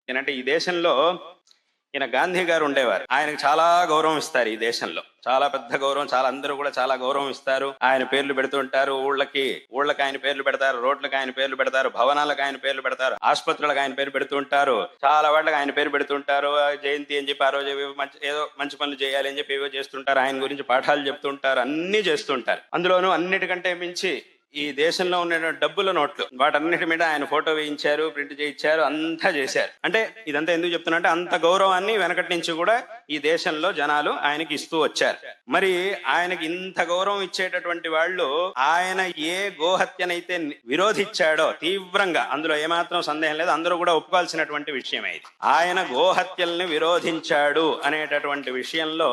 ఏంటంటే ఈ దేశంలో ఈయన గాంధీ గారు ఉండేవారు. ఆయనకు చాలా గౌరవం ఇస్తారు ఈ దేశంలో. చాలా పెద్ద గౌరవం, చాలా అందరూ కూడా చాలా గౌరవం ఇస్తారు. ఆయన పేర్లు పెడుతూ ఉంటారు. ఊళ్ళకి ఆయన పేర్లు పెడతారు, రోడ్లకు ఆయన పేర్లు పెడతారు, భవనాలకు ఆయన పేర్లు పెడతారు, ఆసుపత్రులకు ఆయన పేరు పెడుతూ ఉంటారు, చాలా వాళ్ళకి ఆయన పేరు పెడుతుంటారు. జయంతి అని చెప్పి ఆ రోజు ఏదో మంచి పనులు చేయాలి అని చెప్పి ఏవో చేస్తుంటారు. ఆయన గురించి పాఠాలు చెప్తుంటారు, అన్ని చేస్తుంటారు. అందులోనూ అన్నిటికంటే మించి ఈ దేశంలో ఉన్న డబ్బుల నోట్లు వాటన్నిటి మీద ఆయన ఫోటో వేయించారు, ప్రింట్ చేయించారు, అంతా చేశారు. అంటే ఇదంతా ఎందుకు చెప్తున్నా అంటే అంత గౌరవాన్ని వెనకటి నుంచి కూడా ఈ దేశంలో జనాలు ఆయనకి ఇస్తూ వచ్చారు. మరి ఆయనకి ఇంత గౌరవం ఇచ్చేటటువంటి వాళ్ళు ఆయన ఏ గోహత్యనైతే విరోధించాడో తీవ్రంగా, అందులో ఏమాత్రం సందేహం లేదు, అందరూ కూడా ఒప్పుకోవాల్సినటువంటి విషయమే ఇది. ఆయన గోహత్యల్ని విరోధించాడు అనేటటువంటి విషయంలో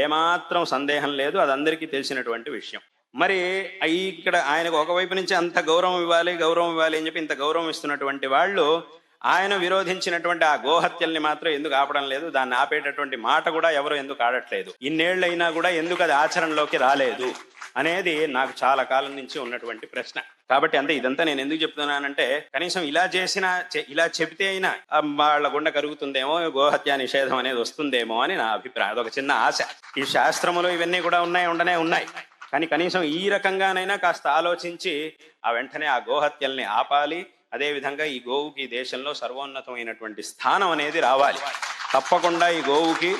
ఏమాత్రం సందేహం లేదు, అది అందరికీ తెలిసినటువంటి విషయం. మరి ఇక్కడ ఆయనకు ఒకవైపు నుంచి అంత గౌరవం ఇవ్వాలి అని చెప్పి ఇంత గౌరవం ఇస్తున్నటువంటి వాళ్ళు ఆయన విరోధించినటువంటి ఆ గోహత్యల్ని మాత్రం ఎందుకు ఆపడం లేదు? దాన్ని ఆపేటటువంటి మాట కూడా ఎవరు ఎందుకు ఆడట్లేదు? ఇన్నేళ్లైనా కూడా ఎందుకు అది ఆచరణలోకి రాలేదు అనేది నాకు చాలా కాలం నుంచి ఉన్నటువంటి ప్రశ్న. కాబట్టి అంతే. ఇదంతా నేను ఎందుకు చెప్తున్నానంటే కనీసం ఇలా చెబితే అయినా వాళ్ళ గుండె కరుగుతుందేమో, గోహత్య నిషేధం అనేది వస్తుందేమో అని నా అభిప్రాయం. అదొక చిన్న ఆశ. ఈ శాస్త్రములు ఇవన్నీ కూడా ఉన్నాయి. కానీ కనీసం ఈ రకంగానైనా కాస్త ఆలోచించి వెంటనే ఆ గోహత్యల్ని ఆపాలి. అదేవిధంగా ఈ గోవుకి ఈ దేశంలో సర్వోన్నతమైనటువంటి స్థానం అనేది రావాలి. తప్పకుండా ఈ గోవుకి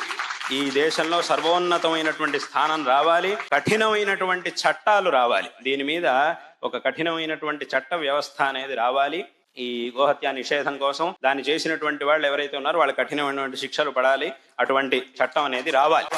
ఈ దేశంలో సర్వోన్నతమైనటువంటి స్థానం రావాలి. కఠినమైనటువంటి చట్టాలు రావాలి. దీని మీద ఒక కఠినమైనటువంటి చట్ట వ్యవస్థ అనేది రావాలి. ఈ గోహత్య నిషేధం కోసం దాన్ని చేసినటువంటి వాళ్ళు ఎవరైతే ఉన్నారో వాళ్ళు కఠినమైనటువంటి శిక్షలు పడాలి. అటువంటి చట్టం అనేది రావాలి.